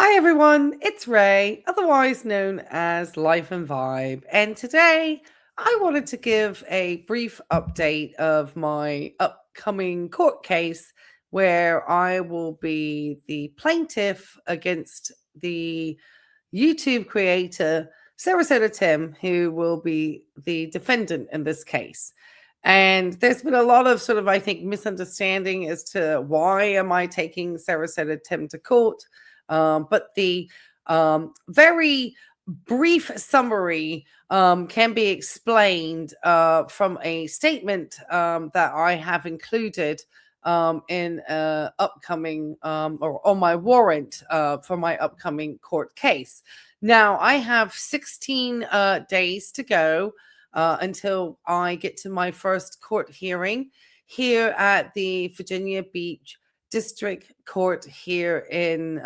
Hi everyone, it's Ray, otherwise known as Life and Vibe, and today I wanted to give a brief update of my upcoming court case where I will be the plaintiff against the YouTube creator Sarasota Tim, who will be the defendant in this case. And there's been a lot of sort of, I think, misunderstanding as to why am I taking Sarasota Tim to court. But the very brief summary can be explained from a statement that I have included in upcoming or on my warrant for my upcoming court case. Now, I have 16 days to go until I get to my first court hearing here at the Virginia Beach District Court here in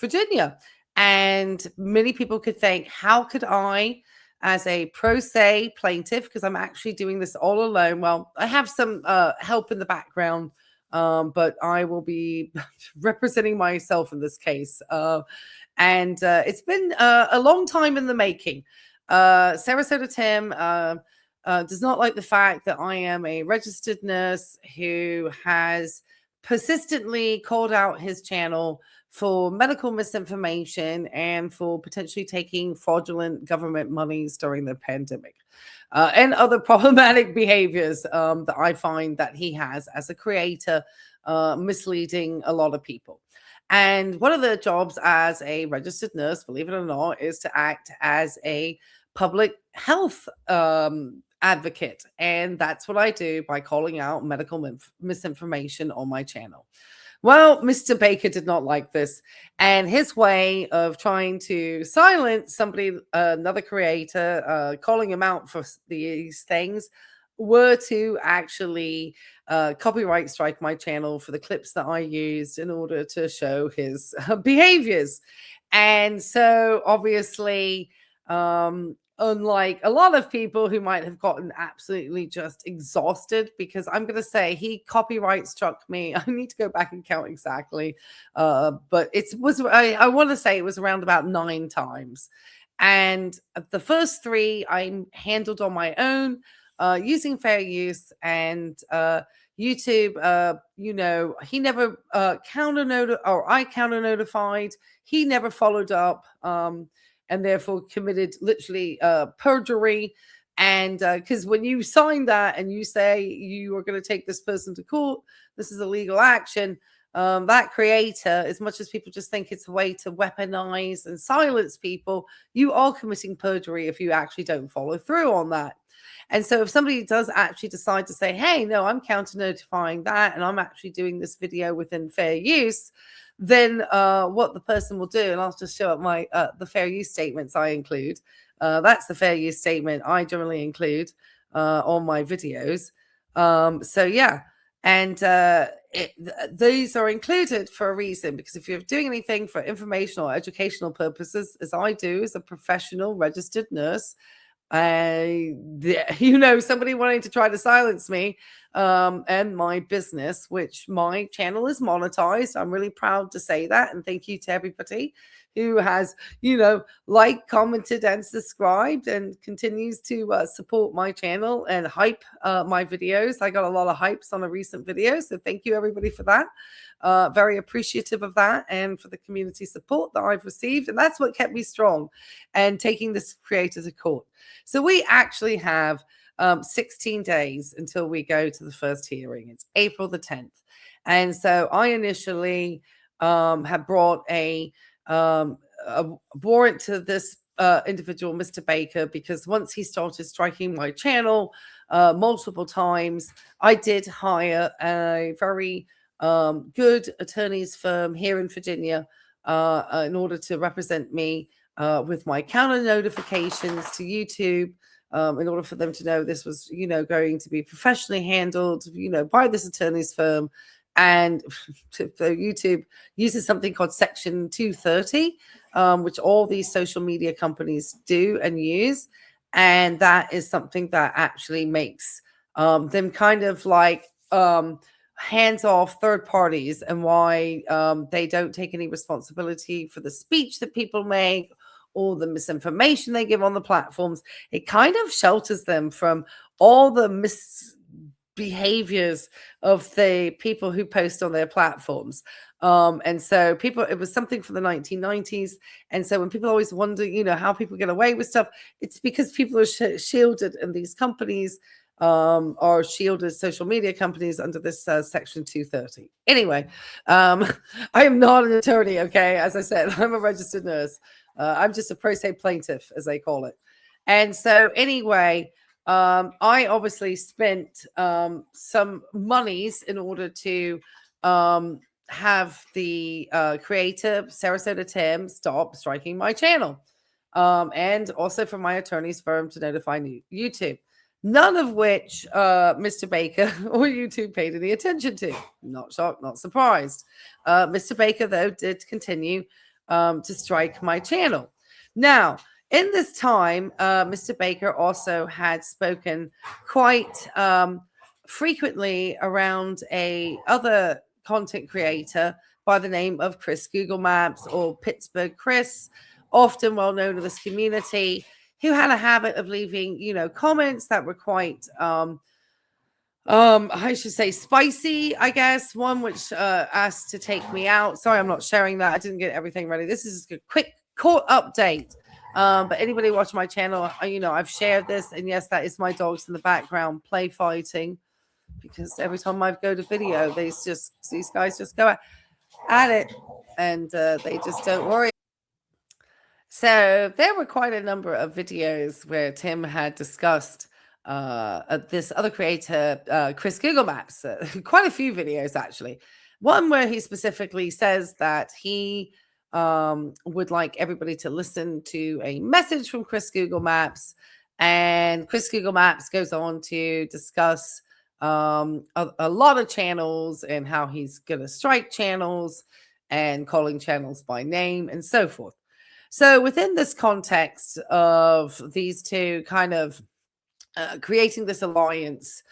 Virginia. And many people could think, how could I, as a pro se plaintiff, because I'm actually doing this all alone? Well, I have some help in the background, but I will be representing myself in this case. And it's been a long time in the making. Sarasota Tim does not like the fact that I am a registered nurse who has persistently called out his channel for medical misinformation and for potentially taking fraudulent government monies during the pandemic and other problematic behaviors that I find that he has as a creator, misleading a lot of people. And one of the jobs as a registered nurse, believe it or not, is to act as a public health advocate. And that's what I do by calling out medical misinformation on my channel. Well, Mr. Baker did not like this. And his way of trying to silence somebody, another creator, calling him out for these things, were to actually copyright strike my channel for the clips that I used in order to show his behaviors. And so obviously, unlike a lot of people who might have gotten absolutely just exhausted, because I'm going to say he copyright struck me. I need to go back and count exactly. But I want to say it was around about 9 times. And the first 3 I handled on my own using fair use, and YouTube, he never I counter notified. He never followed up. And therefore committed literally perjury. And because when you sign that and you say you are going to take this person to court, this is a legal action, that creator, as much as people just think it's a way to weaponize and silence people, you are committing perjury if you actually don't follow through on that. And so if somebody does actually decide to say, hey, no, I'm counter notifying that, and I'm actually doing this video within fair use, then what the person will do, and I'll just show up my the fair use statements I include. That's the fair use statement I generally include on my videos. So yeah, and these are included for a reason, because if you're doing anything for informational or educational purposes, as I do as a professional registered nurse, somebody wanting to try to silence me and my business, which my channel is monetized. I'm really proud to say that, and thank you to everybody who has liked, commented, and subscribed, and continues to support my channel and hype my videos. I got a lot of hypes on a recent video, so thank you everybody for that. Very appreciative of that, and for the community support that I've received, and that's what kept me strong and taking this creator to court. So we actually have 16 days until we go to the first hearing. It's April the 10th. And so I initially have brought a warrant to this individual, Mr. Baker, because once he started striking my channel multiple times, I did hire a very good attorney's firm here in Virginia in order to represent me with my counter notifications to YouTube, in order for them to know this was, going to be professionally handled, by this attorney's firm. And YouTube uses something called Section 230, which all these social media companies do and use. And that is something that actually makes them kind of like hands off third parties and why they don't take any responsibility for the speech that people make or the misinformation they give on the platforms. It kind of shelters them from all the misbehaviors of the people who post on their platforms. And so people, it was something from the 1990s. And so when people always wonder, how people get away with stuff, it's because people are shielded, and these companies are shielded, social media companies, under this section 230. Anyway, I am not an attorney. Okay. As I said, I'm a registered nurse. I'm just a pro se plaintiff, as they call it. And so anyway, I obviously spent some monies in order to have the creator, Sarasota Tim, stop striking my channel. And also for my attorney's firm to notify YouTube. None of which Mr. Baker or YouTube paid any attention to. Not shocked, not surprised. Mr. Baker, though, did continue to strike my channel. Now, in this time, Mr. Baker also had spoken quite frequently around a other content creator by the name of Chris Google Maps, or Pittsburgh Chris, often well known in this community, who had a habit of leaving, comments that were quite, I should say spicy, I guess. One which asked to take me out. Sorry, I'm not sharing that. I didn't get everything ready. This is a quick court update. But anybody watch my channel, I've shared this. And yes, that is my dogs in the background play fighting. Because every time I go to video, these guys just go at it. And they just don't worry. So there were quite a number of videos where Tim had discussed this other creator, Chris Google Maps, quite a few videos actually. One where he specifically says that he would like everybody to listen to a message from Chris Google Maps, and Chris Google Maps goes on to discuss a lot of channels and how he's going to strike channels and calling channels by name and so forth. So within this context of these two kind of creating this alliance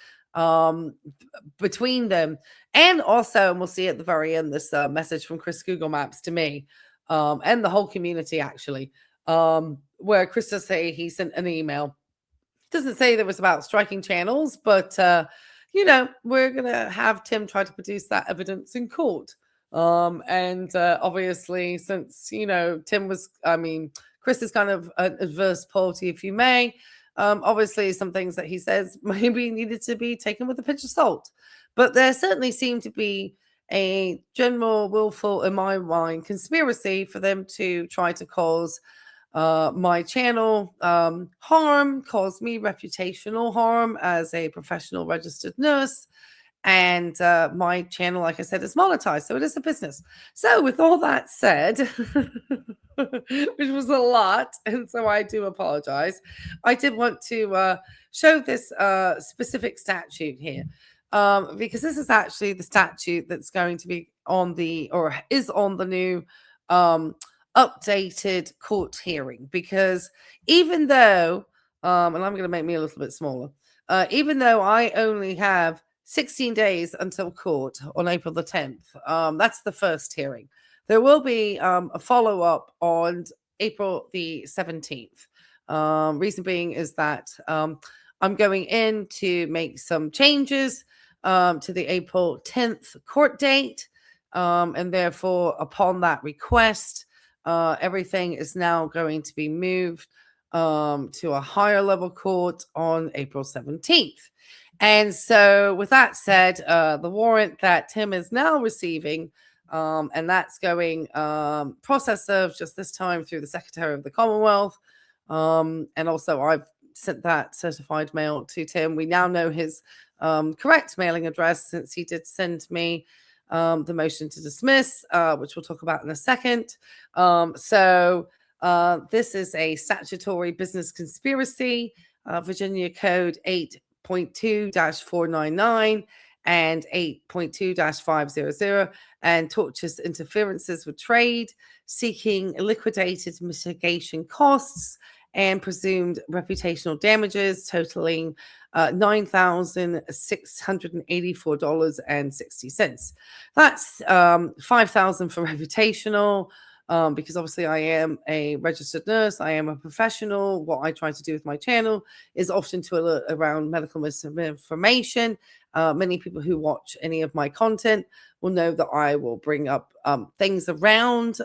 between them, and also, and we'll see at the very end, this message from Chris Google Maps to me and the whole community actually, where Chris does say he sent an email. Doesn't say that it was about striking channels, but we're going to have Tim try to produce that evidence in court. And obviously, since, Tim was, Chris is kind of an adverse party, if you may. Obviously, some things that he says maybe needed to be taken with a pinch of salt. But there certainly seemed to be a general willful, in my mind, conspiracy for them to try to cause my channel harm, cause me reputational harm as a professional registered nurse. And my channel, like I said, is monetized. So it is a business. So with all that said, which was a lot, and so I do apologize, I did want to show this specific statute here. Because this is actually the statute that's going to be on the, or is on the new updated court hearing. Because even though, and I'm going to make me a little bit smaller, even though I only have 16 days until court on April the 10th. That's the first hearing. There will be a follow-up on April the 17th. Reason being is that I'm going in to make some changes to the April 10th court date. And therefore, upon that request, everything is now going to be moved to a higher level court on April 17th. And so with that said, the warrant that Tim is now receiving, and that's going process served just this time through the Secretary of the Commonwealth. And also I've sent that certified mail to Tim. We now know his correct mailing address, since he did send me the motion to dismiss, which we'll talk about in a second. So this is a statutory business conspiracy, Virginia Code 8.2-499 and 8.2-500, and tortious interferences with trade, seeking liquidated mitigation costs and presumed reputational damages totaling $9,684.60. That's $5,000 for reputational, because obviously I am a registered nurse, I am a professional. What I try to do with my channel is often to alert around medical misinformation. Many people who watch any of my content will know that I will bring up things around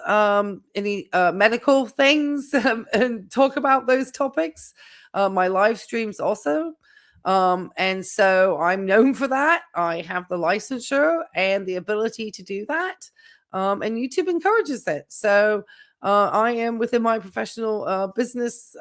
any medical things and talk about those topics. My live streams also. And so I'm known for that. I have the licensure and the ability to do that. And YouTube encourages it. So I am within my professional business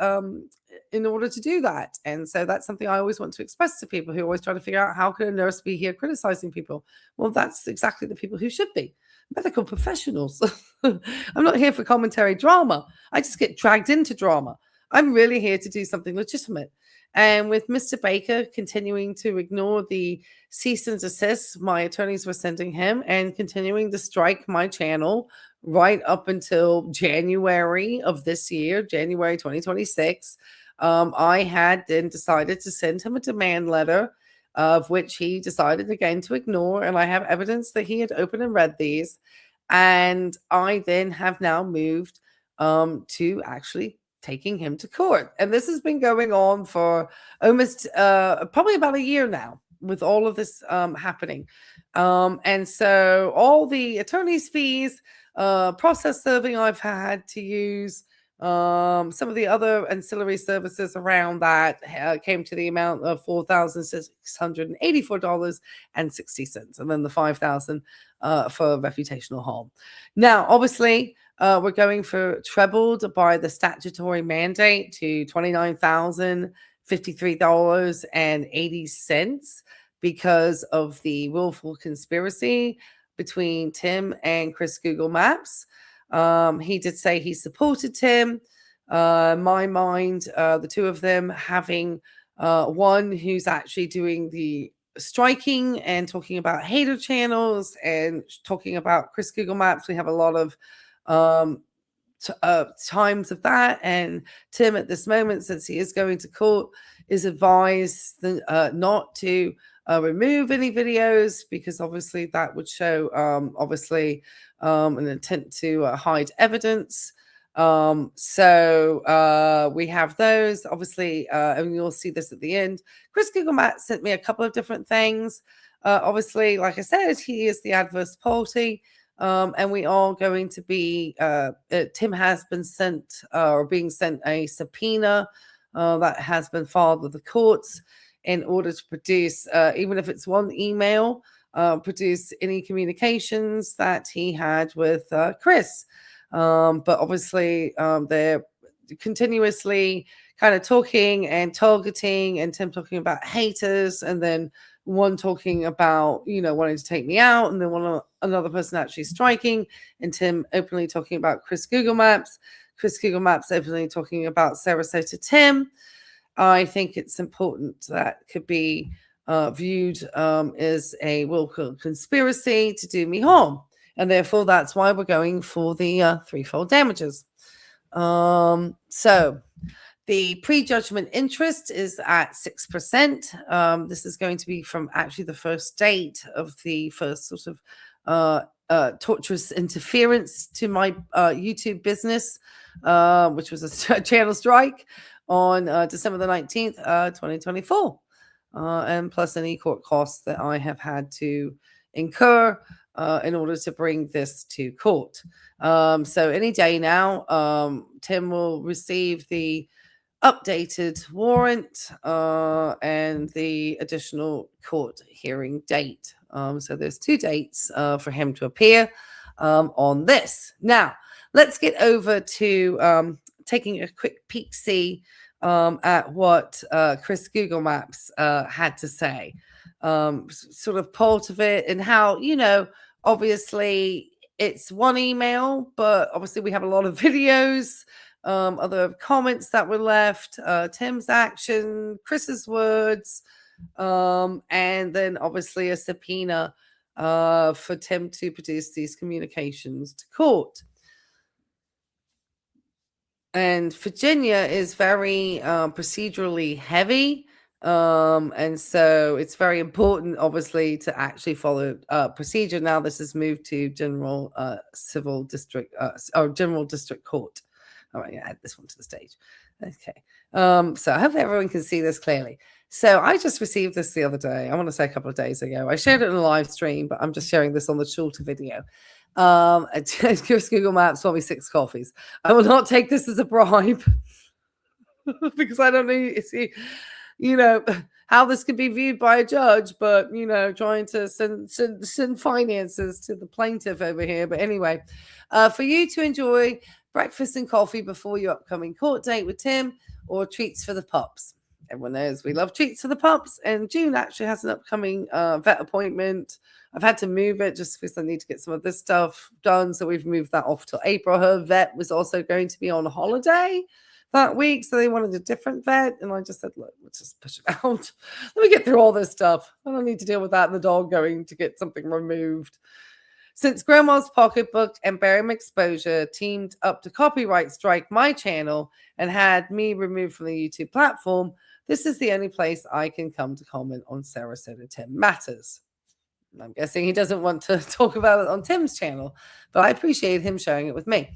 in order to do that. And so that's something I always want to express to people who always try to figure out, how can a nurse be here criticizing people? Well, that's exactly the people who should be medical professionals. I'm not here for commentary drama. I just get dragged into drama. I'm really here to do something legitimate. And with Mr. Baker continuing to ignore the cease and desist my attorneys were sending him and continuing to strike my channel right up until January of this year, January 2026, I had then decided to send him a demand letter, of which he decided again to ignore. And I have evidence that he had opened and read these. And I then have now moved to actually taking him to court. And this has been going on for almost probably about a year now, with all of this happening. And so all the attorney's fees, process serving I've had to use, some of the other ancillary services around that came to the amount of $4,684.60, and then the $5,000 for reputational harm. Now, obviously, we're going for trebled by the statutory mandate to $29,053.80 because of the willful conspiracy between Tim and Chris Google Maps. He did say he supported Tim. My mind, the two of them having one who's actually doing the striking and talking about hater channels and talking about Chris Google Maps. We have a lot of times of that, and Tim at this moment, since he is going to court, is advised not to remove any videos, because obviously that would show an intent to hide evidence. So we have those, obviously, and you'll see this at the end. Chris Google Maps sent me a couple of different things. Obviously, like I said, he is the adverse party. And we are going to be, Tim has been sent or being sent a subpoena that has been filed with the courts in order to produce, even if it's one email, produce any communications that he had with Chris. But obviously, they're continuously kind of talking and targeting, and Tim talking about haters, and then one talking about, wanting to take me out, and then another person actually striking, and Tim openly talking about Chris Google Maps, Chris Google Maps openly talking about Sarasota Tim. I think it's important that could be viewed as a willful conspiracy to do me harm, and therefore that's why we're going for the threefold damages. So the prejudgment interest is at 6%. This is going to be from actually the first date of the first sort of torturous interference to my YouTube business, which was a channel strike on December the 19th, 2024. And plus any court costs that I have had to incur in order to bring this to court. So any day now, Tim will receive the updated warrant and the additional court hearing date. So there's 2 dates for him to appear on this. Now, let's get over to taking a quick peek-see at what Chris Google Maps had to say. Sort of part of it, and how, obviously it's one email, but obviously we have a lot of videos, other comments that were left, Tim's action, Chris's words, and then obviously a subpoena for Tim to produce these communications to court. And Virginia is very procedurally heavy. And so it's very important, obviously, to actually follow procedure. Now, this has moved to general civil district or general district court. All right, add this one to the stage. Okay. So I hope everyone can see this clearly. So I just received this the other day. I want to say a couple of days ago. I shared it in a live stream, but I'm just sharing this on the shorter video. Chris Google Maps bought me 6 coffees. I will not take this as a bribe because I don't see, how this could be viewed by a judge, but trying to send finances to the plaintiff over here. But anyway, for you to enjoy breakfast and coffee before your upcoming court date with Tim, or treats for the pups. Everyone knows we love treats for the pups, and June actually has an upcoming vet appointment. I've had to move it just because I need to get some of this stuff done, so we've moved that off till April. Her vet was also going to be on holiday that week, so they wanted a different vet, and I just said, look, let's just push it out. Let me get through all this stuff. I don't need to deal with that and the dog going to get something removed. Since Grandma's Pocketbook and Barium Exposure teamed up to copyright strike my channel and had me removed from the YouTube platform, this is the only place I can come to comment on Sarasota Tim matters. I'm guessing he doesn't want to talk about it on Tim's channel, but I appreciate him sharing it with me.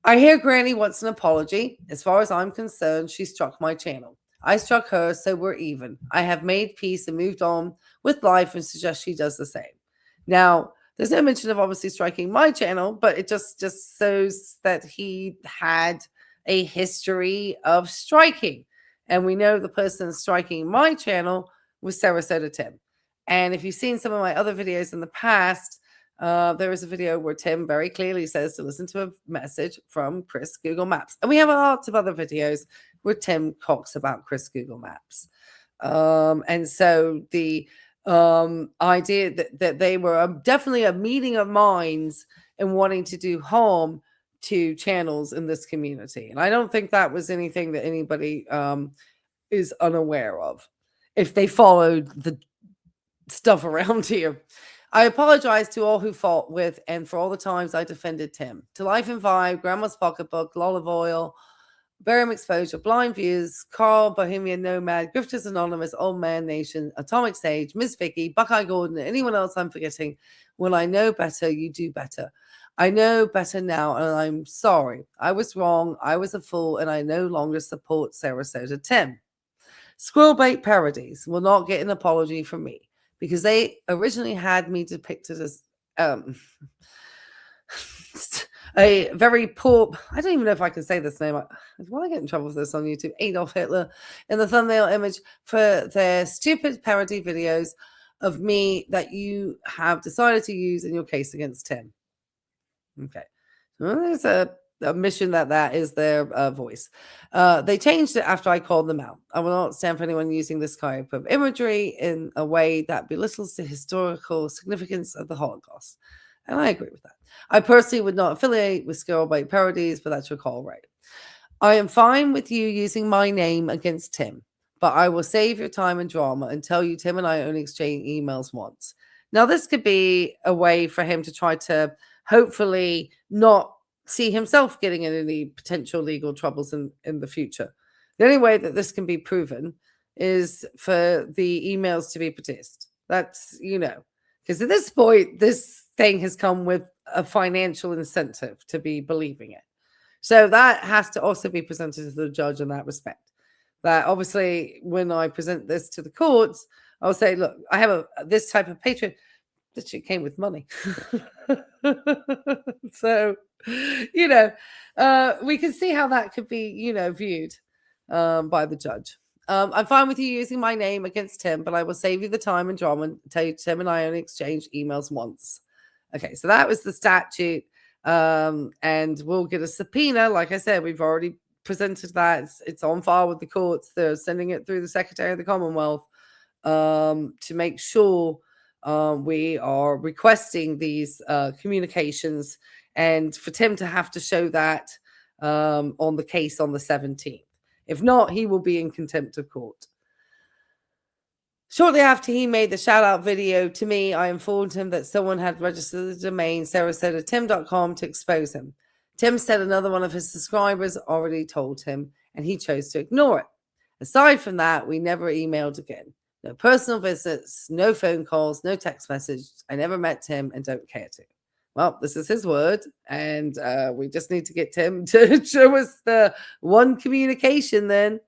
I hear Granny wants an apology. As far as I'm concerned, she struck my channel. I struck her, so we're even. I have made peace and moved on with life and suggest she does the same. Now, there's no mention of obviously striking my channel, but it just shows that he had a history of striking. And we know the person striking my channel was Sarasota Tim. And if you've seen some of my other videos in the past, there is a video where Tim very clearly says to listen to a message from Chris Google Maps. And we have lots of other videos where Tim talks about Chris Google Maps. And so the idea that they were definitely a meeting of minds and wanting to do harm to channels in this community. And I don't think that was anything that anybody is unaware of if they followed the stuff around here. I apologize to all who fought with and for all the times I defended Tim. To Life and Vibe, Grandma's Pocketbook, Olive Oil, Barium Exposure, Blind Views, Carl, Bohemian Nomad, Grifters Anonymous, Old Man Nation, Atomic Sage, Miss Vicky, Buckeye Gordon, and anyone else I'm forgetting. When I know better, you do better. I know better now, and I'm sorry. I was wrong. I was a fool, and I no longer support Sarasota Tim. Squirrelbait Parodies will not get an apology from me because they originally had me depicted as a very poor, I don't even know if I can say this name. Will I get in trouble for this on YouTube? Adolf Hitler in the thumbnail image for their stupid parody videos of me that you have decided to use in your case against Tim. Okay. Well, there's a admission that is their voice. They changed it after I called them out. I will not stand for anyone using this type of imagery in a way that belittles the historical significance of the Holocaust. And I agree with that. I personally would not affiliate with Squirrelbait Parodies, but that's your call, right? I am fine with you using my name against Tim, but I will save your time and drama and tell you Tim and I only exchanged emails once. Now, this could be a way for him to try to hopefully not see himself getting in any potential legal troubles in the future. The only way that this can be proven is for the emails to be produced. That's, because at this point, this thing has come with a financial incentive to be believing it. So that has to also be presented to the judge in that respect. That obviously, when I present this to the courts, I'll say, look, I have this type of patron. This shit came with money. So, we can see how that could be, viewed by the judge. I'm fine with you using my name against Tim, but I will save you the time and drama and tell you Tim and I only exchanged emails once. Okay, so that was the statute. And we'll get a subpoena. Like I said, we've already presented that. It's on file with the courts. They're sending it through the Secretary of the Commonwealth to make sure we are requesting these communications, and for Tim to have to show that on the case on the 17th. If not, he will be in contempt of court. Shortly after he made the shout-out video to me, I informed him that someone had registered the domain sarasotatim.com to expose him. Tim said another one of his subscribers already told him, and he chose to ignore it. Aside from that, we never emailed again. No personal visits, no phone calls, no text messages. I never met Tim and don't care to. Well, this is his word, and we just need to get Tim to show us the one communication then,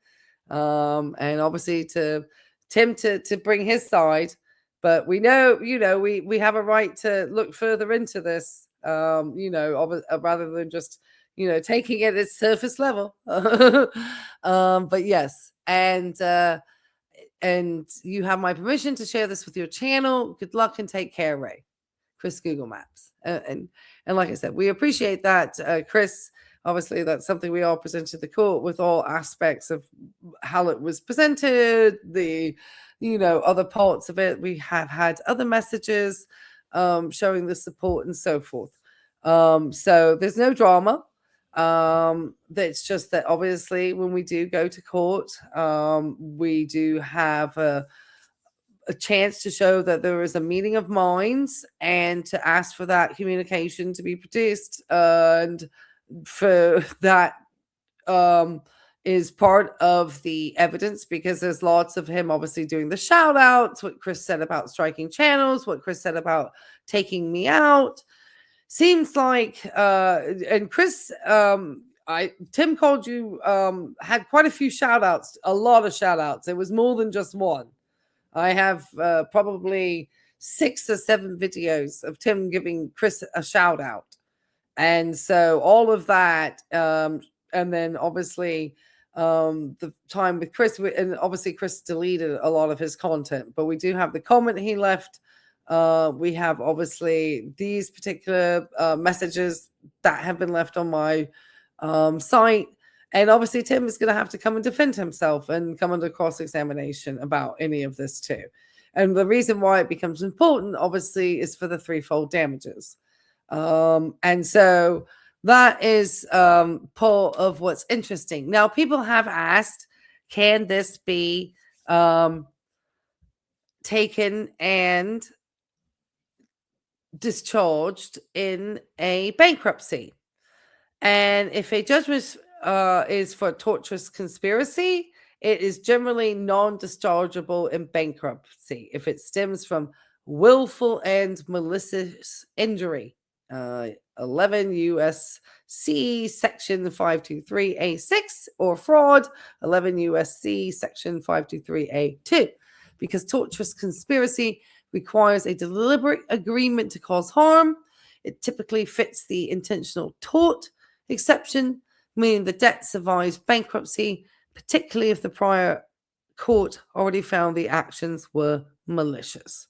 and obviously to Tim to bring his side. But we know, we have a right to look further into this, rather than just, taking it at surface level. But yes, and you have my permission to share this with your channel. Good luck and take care, Ray. Chris, Google Maps. And like I said, we appreciate that, Chris. Obviously, that's something we all present to the court with all aspects of how it was presented, the, other parts of it. We have had other messages showing the support and so forth. So there's no drama. It's just that obviously when we do go to court, we do have a chance to show that there is a meeting of minds and to ask for that communication to be produced. And for that is part of the evidence, because there's lots of him obviously doing the shout outs, what Chris said about striking channels, what Chris said about taking me out. Seems like, and Chris, Tim called you, had quite a few shout outs, a lot of shout outs. It was more than just one. I have probably 6 or 7 videos of Tim giving Chris a shout out. And so all of that, and then obviously the time with Chris, and obviously Chris deleted a lot of his content, but we do have the comment he left. We have obviously these particular messages that have been left on my site. And obviously Tim is going to have to come and defend himself and come under cross-examination about any of this too. And the reason why it becomes important, obviously, is for the threefold damages. And so that is part of what's interesting. Now, people have asked, can this be taken and discharged in a bankruptcy? And if a judgment is for tortious conspiracy, it is generally non-dischargeable in bankruptcy if it stems from willful and malicious injury. 11 U.S.C. Section 523A6, or fraud, 11 U.S.C. Section 523A2, because tortious conspiracy requires a deliberate agreement to cause harm. It typically fits the intentional tort exception, meaning the debt survives bankruptcy, particularly if the prior court already found the actions were malicious.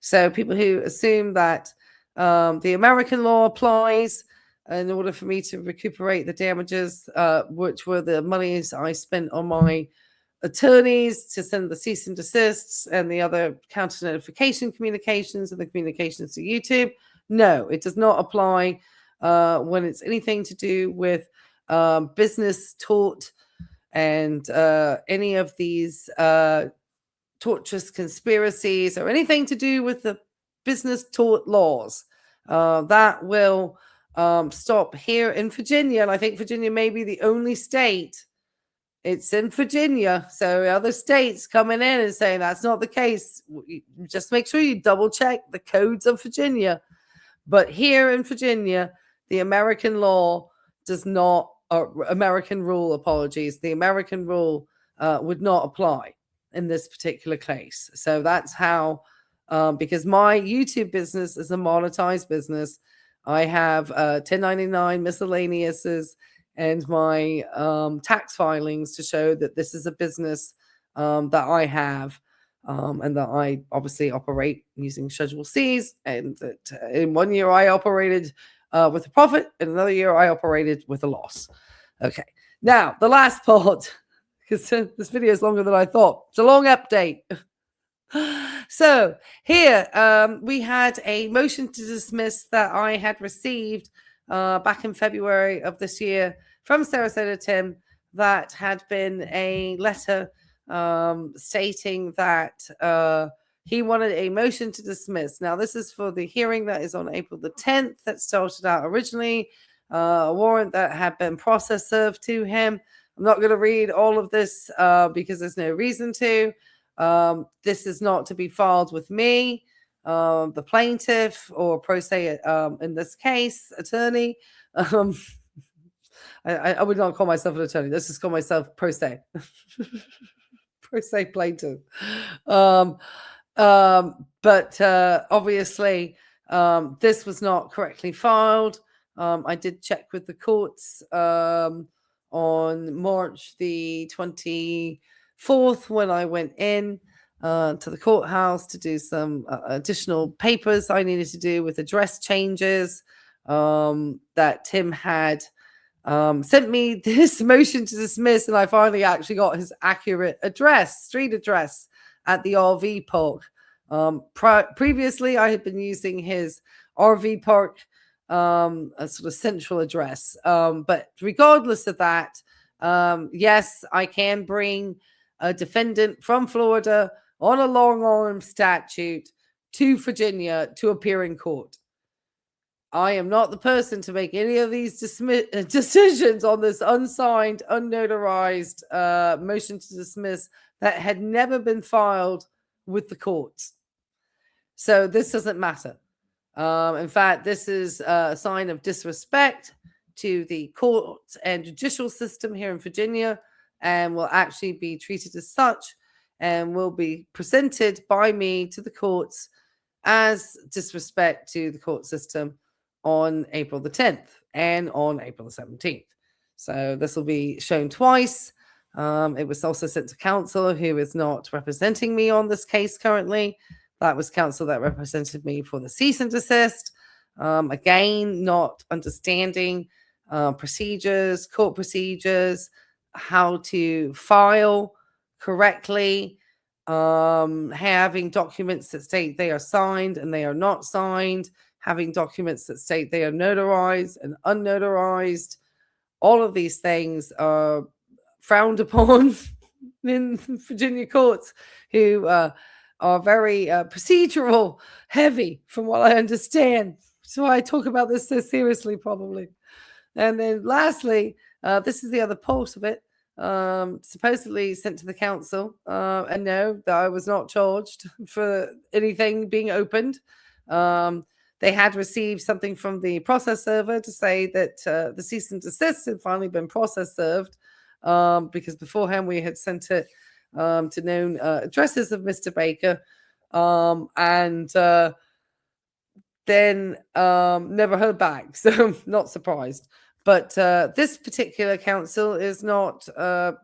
So people who assume that the American law applies in order for me to recuperate the damages, which were the monies I spent on my attorneys to send the cease and desists and the other counter notification communications and the communications to YouTube. No, it does not apply when it's anything to do with business tort and any of these tortious conspiracies or anything to do with the business tort laws. That will stop here in Virginia. And I think Virginia may be the only state. It's in Virginia. So other states coming in and saying that's not the case. Just make sure you double check the codes of Virginia. But here in Virginia, the American law does not, American rule, apologies, the American rule would not apply in this particular case. So that's how, because my YouTube business is a monetized business, I have 1099 miscellaneouses and my tax filings to show that this is a business that I have and that I obviously operate using Schedule Cs. And that in 1 year I operated with a profit, and another year I operated with a loss. Okay, now the last part, because this video is longer than I thought. It's a long update. So here we had a motion to dismiss that I had received back in February of this year from Sarasota Tim, that had been a letter stating that he wanted a motion to dismiss. Now, this is for the hearing that is on April the 10th that started out originally a warrant that had been process served to him. I'm not going to read all of this because there's no reason to. This is not to be filed with me, the plaintiff, or pro se, in this case, attorney. I would not call myself an attorney. Let's just call myself pro se. Pro se plaintiff. But obviously, this was not correctly filed. I did check with the courts on March the 24th when I went in to the courthouse to do some additional papers I needed to do with address changes that Tim had sent me this motion to dismiss, and I finally actually got his accurate address, street address at the RV park. Previously, I had been using his RV park a sort of central address. But regardless of that, yes, I can bring a defendant from Florida on a long arm statute to Virginia to appear in court. I am not the person to make any of these decisions on this unsigned, unnotarized motion to dismiss that had never been filed with the courts. So this doesn't matter. In fact, this is a sign of disrespect to the court and judicial system here in Virginia, and will actually be treated as such and will be presented by me to the courts as disrespect to the court system on April the 10th and on April the 17th. So this will be shown twice. It was also sent to counsel who is not representing me on this case currently. That was counsel that represented me for the cease and desist. Again, not understanding procedures, court procedures, how to file correctly, having documents that state they are signed and they are not signed, having documents that state they are notarized and unnotarized. All of these things are frowned upon in Virginia courts, who are very procedural heavy, from what I understand. So I talk about this so seriously, probably. And then lastly, this is the other part of it. Supposedly sent to the council, and no, that I was not charged for anything being opened. They had received something from the process server to say that the cease and desist had finally been process served, because beforehand we had sent it to known addresses of Mr. Baker, and then never heard back. So not surprised. But this particular counsel is not the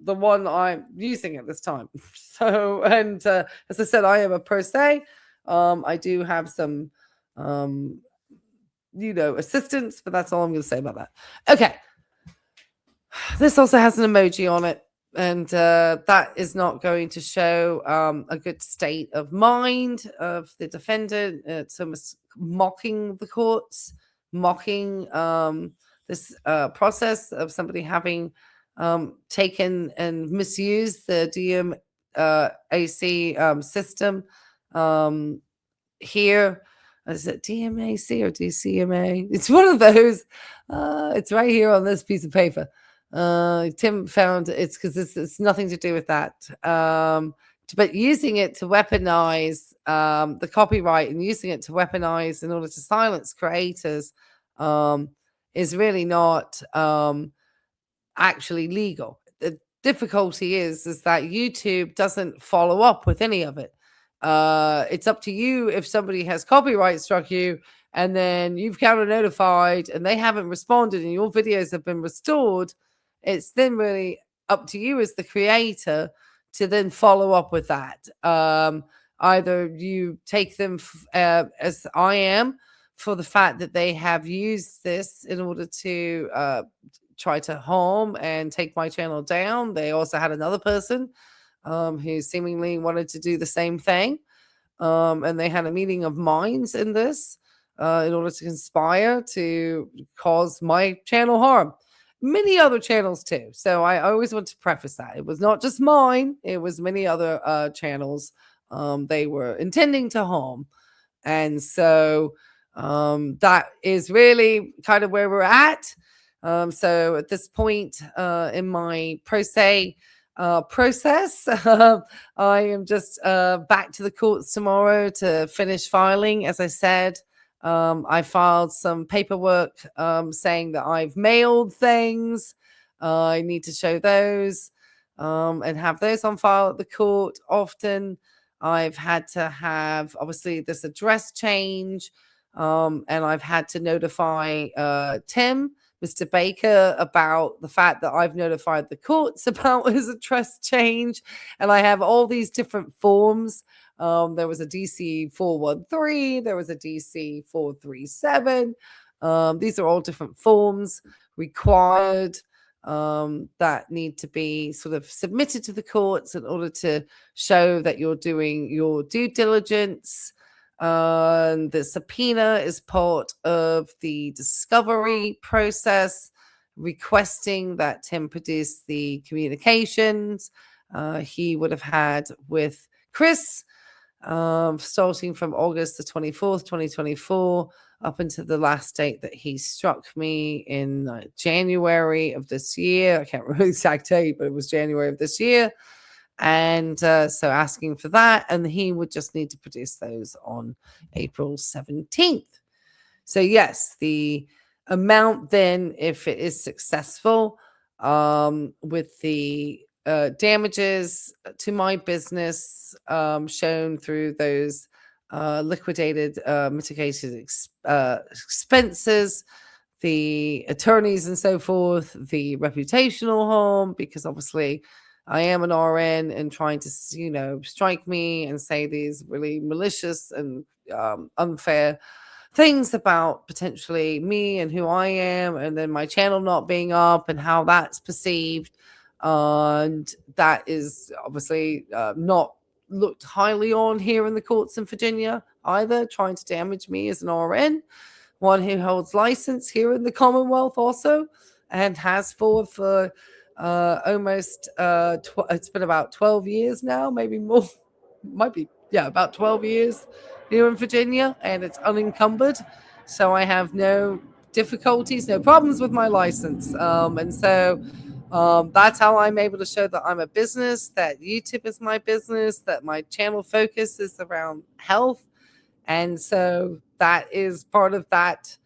one I'm using at this time. So, and as I said, I am a pro se. I do have some assistance, but that's all I'm going to say about that. Okay. This also has an emoji on it, and that is not going to show a good state of mind of the defendant. It's almost mocking the courts, mocking this process of somebody having taken and misused the DMAC system here. Is it DMAC or DCMA? It's one of those. It's right here on this piece of paper. Tim found it's because it's nothing to do with that. But using it to weaponize the copyright and using it to weaponize in order to silence creators is really not actually legal. The difficulty is that YouTube doesn't follow up with any of it. It's up to you if somebody has copyright struck you and then you've counter notified and they haven't responded and your videos have been restored. It's then really up to you as the creator to then follow up with that. Either you take them as I am for the fact that they have used this in order to try to harm and take my channel down. They also had another person who seemingly wanted to do the same thing. And they had a meeting of minds in this in order to conspire to cause my channel harm. Many other channels too. So I always want to preface that. It was not just mine. It was many other channels they were intending to harm. And so That is really kind of where we're at. So at this point in my pro se process, I am just back to the courts tomorrow to finish filing. As I said, I filed some paperwork saying that I've mailed things. I need to show those and have those on file at the court. Often I've had to have, obviously, this address change. And I've had to notify Tim, Mr. Baker, about the fact that I've notified the courts about his address change. And I have all these different forms. There was a DC 413, there was a DC 437. These are all different forms required that need to be sort of submitted to the courts in order to show that you're doing your due diligence. The subpoena is part of the discovery process, requesting that Tim produce the communications he would have had with Chris, starting from August the 24th, 2024, up until the last date that he struck me in January of this year. I can't remember the exact date, but it was January of this year. And so asking for that, and he would just need to produce those on April 17th. So yes, the amount then, if it is successful, with the damages to my business shown through those liquidated mitigated expenses, the attorneys and so forth, the reputational harm, because obviously I am an RN and trying to, strike me and say these really malicious and unfair things about potentially me and who I am, and then my channel not being up and how that's perceived. And that is obviously not looked highly on here in the courts in Virginia either, trying to damage me as an RN, one who holds license here in the Commonwealth also, and has for almost it's been about 12 years now, maybe more, might be, about 12 years here in Virginia, and it's unencumbered, so I have no difficulties, no problems with my license. And so that's how I'm able to show that I'm a business, that YouTube is my business, that my channel focus is around health. And so that is part of that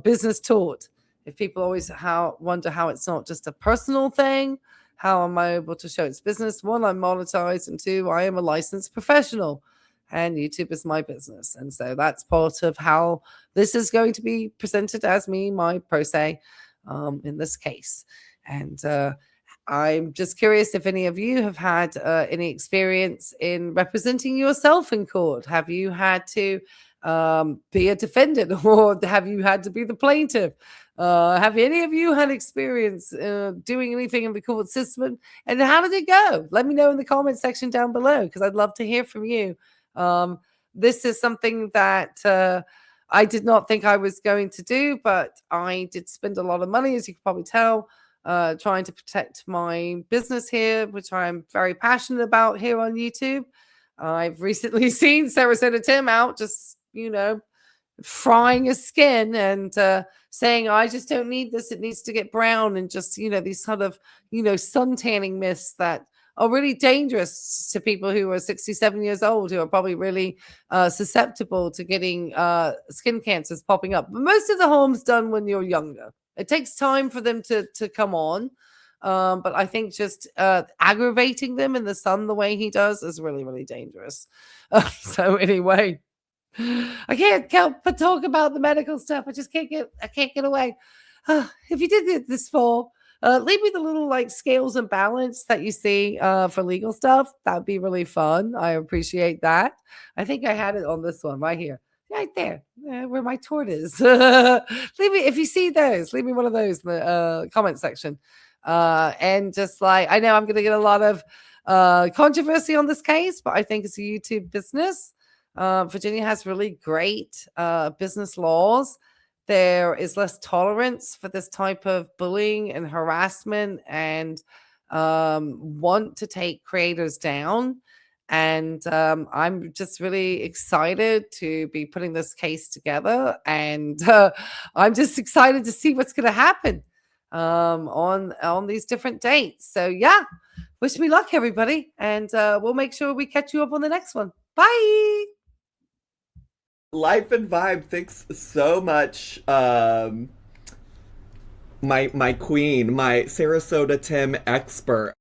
business taught. If people always wonder how it's not just a personal thing, how am I able to show it's business? One, I'm monetized, and two, I am a licensed professional, and YouTube is my business. And so that's part of how this is going to be presented as my pro se in this case. And I'm just curious if any of you have had any experience in representing yourself in court. Have you had to be a defendant, or have you had to be the plaintiff? Have any of you had experience doing anything in the court system? And how did it go? Let me know in the comment section down below, because I'd love to hear from you. This is something that I did not think I was going to do, but I did spend a lot of money, as you can probably tell, trying to protect my business here, which I'm very passionate about here on YouTube. I've recently seen Sarasota Tim out just, frying his skin and saying, I just don't need this. It needs to get brown, and just, these sort of, sun tanning myths that are really dangerous to people who are 67 years old, who are probably really susceptible to getting skin cancers popping up. But most of the harm's done when you're younger. It takes time for them to come on. But I think just aggravating them in the sun the way he does is really, really dangerous. So anyway, I can't help but talk about the medical stuff. I can't get away. If you did this for, leave me the little scales and balance that you see for legal stuff. That'd be really fun. I appreciate that. I think I had it on this one right here. Right there, where my tort is. Leave me, if you see those, leave me one of those in the comment section. And just I know I'm going to get a lot of controversy on this case, but I think it's a YouTube business. Virginia has really great business laws. There is less tolerance for this type of bullying and harassment, and want to take creators down. And I'm just really excited to be putting this case together. And I'm just excited to see what's going to happen on these different dates. So, yeah, wish me luck, everybody. And we'll make sure we catch you up on the next one. Bye. Life and Vibe, thanks so much. My queen, my Sarasota Tim expert.